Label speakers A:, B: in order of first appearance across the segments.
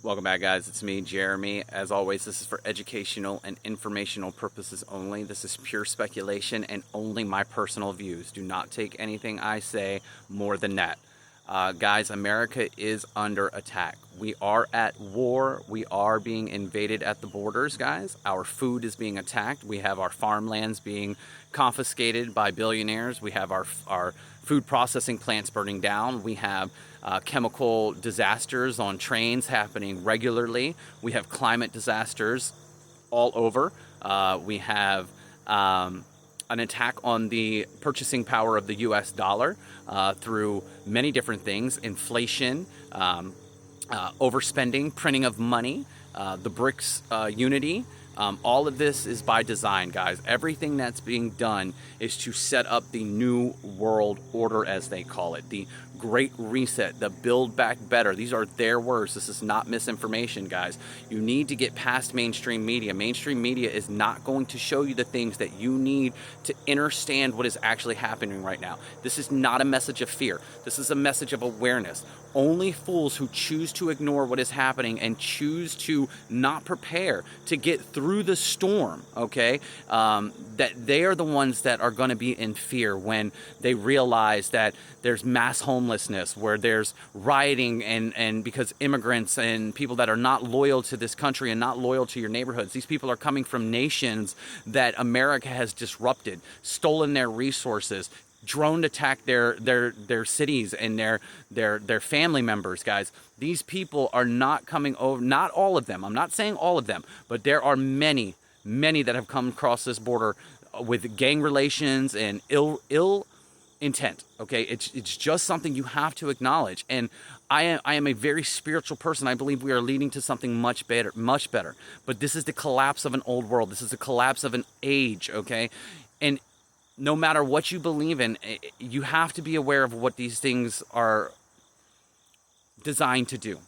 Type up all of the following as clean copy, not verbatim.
A: Welcome back, guys. It's me, Jeremy. As always, this is for educational and informational purposes only. This is pure speculation and only my personal views. Do not take anything I say more than that. Guys, America is under attack. We are at war. We are being invaded at the borders, guys. Our food is being attacked. We have our farmlands being confiscated by billionaires. We have our food processing plants burning down. We have chemical disasters on trains happening regularly. We have climate disasters all over. We have an attack on the purchasing power of the US dollar through many different things: inflation, overspending, printing of money, the BRICS unity. All of this is by design, guys. Everything that's being done is to set up the new world order, as they call it, the Great Reset, the Build Back Better. These are their words. This is not misinformation, guys. You need to get past mainstream media. Mainstream media is not going to show you the things that you need to understand what is actually happening right now. This is not a message of fear. This is a message of awareness. Only fools who choose to ignore what is happening and choose to not prepare to get through the storm, okay, that they are the ones that are going to be in fear when they realize that there's mass homelessness, where there's rioting and because immigrants and people that are not loyal to this country and not loyal to your neighborhoods. These people are coming from nations that America has disrupted, stolen their resources, drone attack their cities and their family members, guys. These people are not coming over. Not all of them. I'm not saying all of them, but there are many that have come across this border with gang relations and ill intent. Okay, it's just something you have to acknowledge. And I am a very spiritual person. I believe we are leading to something much better. But this is the collapse of an old world. This is the collapse of an age. Okay, and no matter what you believe in, you have to be aware of what these things are designed to do.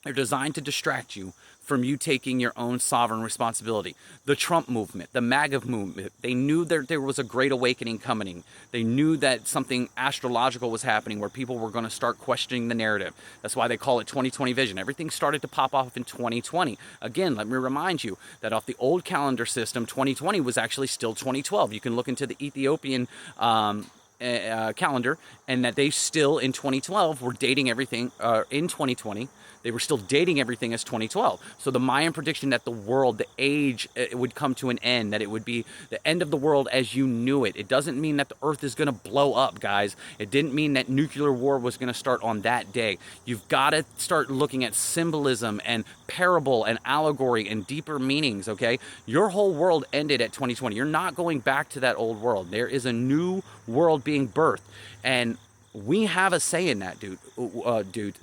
A: They're designed to distract you from you taking your own sovereign responsibility. The Trump movement, the MAGA movement, they knew that there was a great awakening coming. They knew that something astrological was happening where people were going to start questioning the narrative. That's why they call it 2020 vision. Everything started to pop off in 2020. Again, let me remind you that off the old calendar system, 2020 was actually still 2012. You can look into the Ethiopian calendar, and that they still in 2012 were dating everything in 2020. They were still dating everything as 2012. So the Mayan prediction that the world, the age, it would come to an end, that it would be the end of the world as you knew it. It doesn't mean that the earth is going to blow up, guys. It didn't mean that nuclear war was going to start on that day. You've got to start looking at symbolism and parable and allegory and deeper meanings, okay? Your whole world ended at 2020. You're not going back to that old world. There is a new world being birthed, and we have a say in that, dude.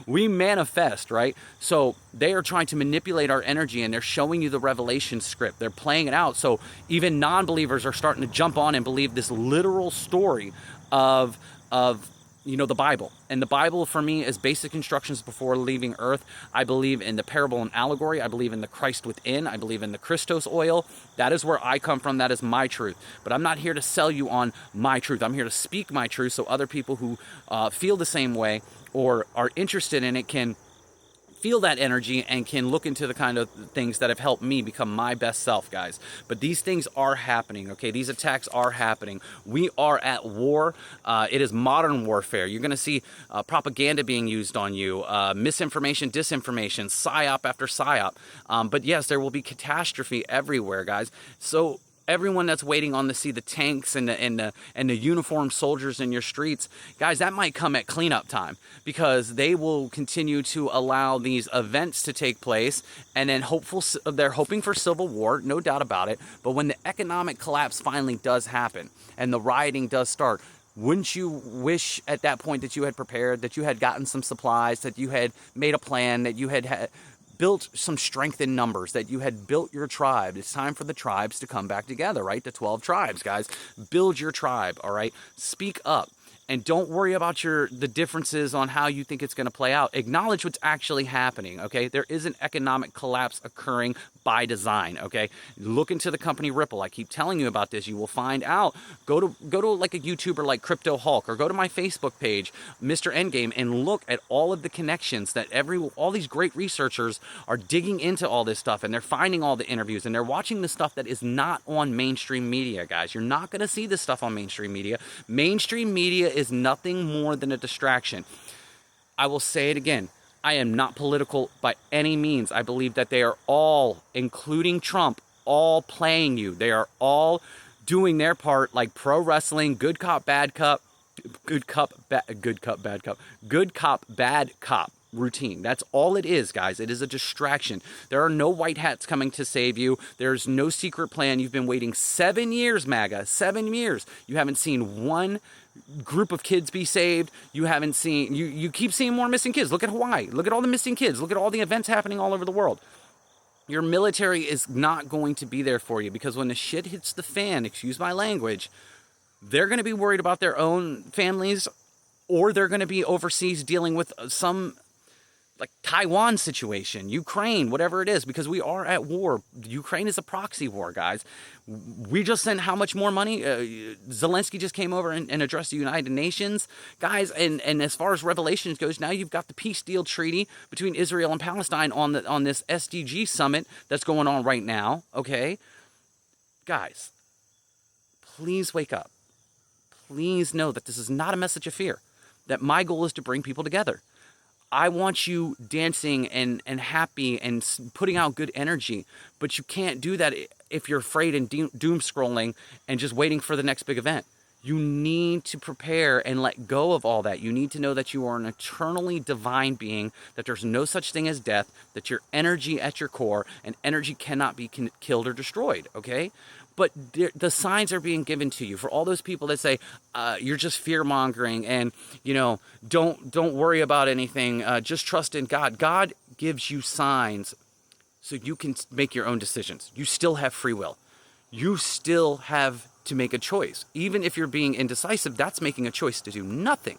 A: We manifest, right? So they are trying to manipulate our energy, and they're showing you the Revelation script. They're playing it out. So even non-believers are starting to jump on and believe this literal story of the Bible. And the Bible, for me, is basic instructions before leaving earth. I believe in the parable and allegory. I believe in the Christ within. I believe in the Christos oil. That is where I come from. That is my truth. But I'm not here to sell you on my truth. I'm here to speak my truth so other people who feel the same way or are interested in it can feel that energy and can look into the kind of things that have helped me become my best self, guys. But these things are happening, okay? These attacks are happening. We are at war. It is modern warfare. You're going to see propaganda being used on you, misinformation, disinformation, psyop after psyop. But yes, there will be catastrophe everywhere, guys. So everyone that's waiting on to see the tanks and the uniformed soldiers in your streets, guys, that might come at cleanup time, because they will continue to allow these events to take place, and then they're hoping for civil war, no doubt about it. But when the economic collapse finally does happen and the rioting does start, wouldn't you wish at that point that you had prepared, that you had gotten some supplies, that you had made a plan, that you had built some strength in numbers, that you had built your tribe? It's time for the tribes to come back together, right? The 12 tribes, guys. Build your tribe, all right? Speak up. And don't worry about the differences on how you think it's going to play out. Acknowledge what's actually happening, okay? There is an economic collapse occurring by design, okay? Look into the company Ripple. I keep telling you about this. You will find out. Go to like a YouTuber like Crypto Hulk, or go to my Facebook page, Mr. Endgame, and look at all of the connections that all these great researchers are digging into all this stuff, and they're finding all the interviews, and they're watching the stuff that is not on mainstream media, guys. You're not going to see this stuff on mainstream media. Mainstream media is nothing more than a distraction. I will say it again. I am not political by any means. I believe that they are all, including Trump, all playing you. They are all doing their part, like pro wrestling, good cop, bad cop, good cop, bad cop routine. That's all it is, guys. It is a distraction. There are no white hats coming to save you. There's no secret plan. You've been waiting 7 years, MAGA, 7 years. You haven't seen one group of kids be saved. You haven't seen, you keep seeing more missing kids. Look at Hawaii. Look at all the missing kids. Look at all the events happening all over the world. Your military is not going to be there for you, because when the shit hits the fan, excuse my language, they're going to be worried about their own families, or they're going to be overseas dealing with some like Taiwan situation, Ukraine, whatever it is, because we are at war. Ukraine is a proxy war, guys. We just sent how much more money? Zelensky just came over and addressed the United Nations, guys. And as far as Revelations goes, now you've got the peace deal treaty between Israel and Palestine on this SDG summit that's going on right now. Okay, guys, please wake up. Please know that this is not a message of fear. That my goal is to bring people together. I want you dancing and happy and putting out good energy, but you can't do that if you're afraid and doom scrolling and just waiting for the next big event. You need to prepare and let go of all that. You need to know that you are an eternally divine being, that there's no such thing as death, that your energy at your core, and energy cannot be killed or destroyed, okay? But the signs are being given to you. For all those people that say you're just fear-mongering and, don't worry about anything, just trust in God. God gives you signs so you can make your own decisions. You still have free will. You still have to make a choice. Even if you're being indecisive, that's making a choice to do nothing,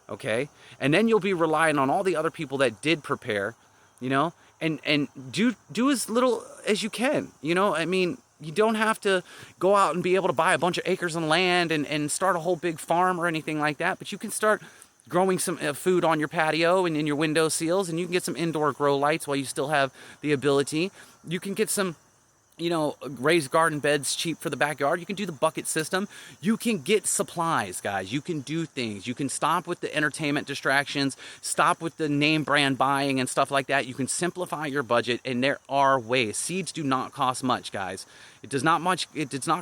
A: okay? And then you'll be relying on all the other people that did prepare, and do as little as you can, I mean, you don't have to go out and be able to buy a bunch of acres of land and start a whole big farm or anything like that, but you can start growing some food on your patio and in your window sills, and you can get some indoor grow lights while you still have the ability. You can get some raised garden beds cheap for the backyard. You can do the bucket system. You can get supplies, guys. You can do things. You can stop with the entertainment distractions, stop with the name brand buying and stuff like that. You can simplify your budget, and there are ways. Seeds do not cost much, guys. It does not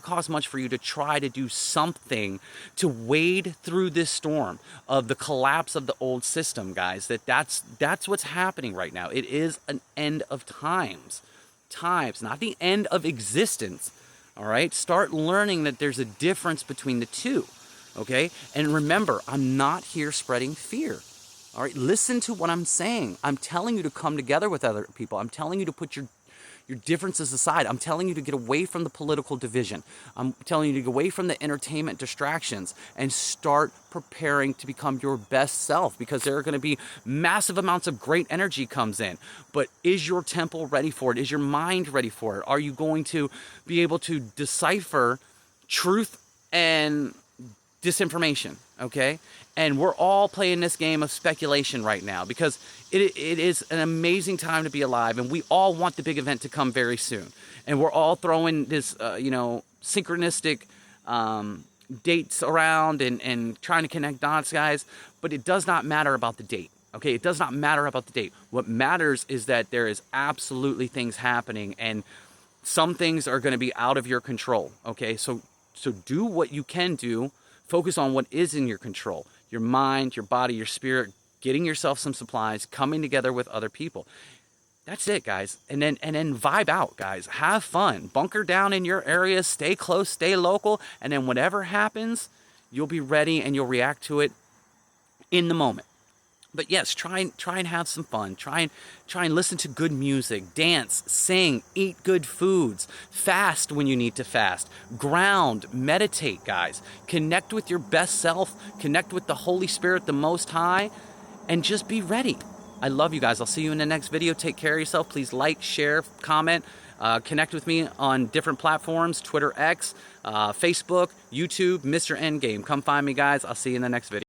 A: cost much for you to try to do something to wade through this storm of the collapse of the old system, guys. That's what's happening right now. It is an end of times, not the end of existence. All right, start learning that there's a difference between the two. Okay, and remember, I'm not here spreading fear. All right, listen to what I'm saying. I'm telling you to come together with other people. I'm telling you to put your differences aside. I'm telling you to get away from the political division. I'm telling you to get away from the entertainment distractions and start preparing to become your best self, because there are going to be massive amounts of great energy comes in. But is your temple ready for it? Is your mind ready for it? Are you going to be able to decipher truth and disinformation? Okay? And we're all playing this game of speculation right now, because it is an amazing time to be alive, and we all want the big event to come very soon. And we're all throwing this, synchronistic dates around and trying to connect dots, guys. But it does not matter about the date. Okay, it does not matter about the date. What matters is that there is absolutely things happening, and some things are going to be out of your control. Okay, so do what you can do. Focus on what is in your control. Your mind, your body, your spirit, getting yourself some supplies, coming together with other people. That's it, guys. And then vibe out, guys. Have fun. Bunker down in your area. Stay close. Stay local. And then whatever happens, you'll be ready and you'll react to it in the moment. But yes, try and have some fun. Try and listen to good music, dance, sing, eat good foods, fast when you need to fast, ground, meditate, guys. Connect with your best self, connect with the Holy Spirit, the Most High, and just be ready. I love you guys. I'll see you in the next video. Take care of yourself. Please like, share, comment, connect with me on different platforms, Twitter X, Facebook, YouTube, Mr. Endgame. Come find me, guys. I'll see you in the next video.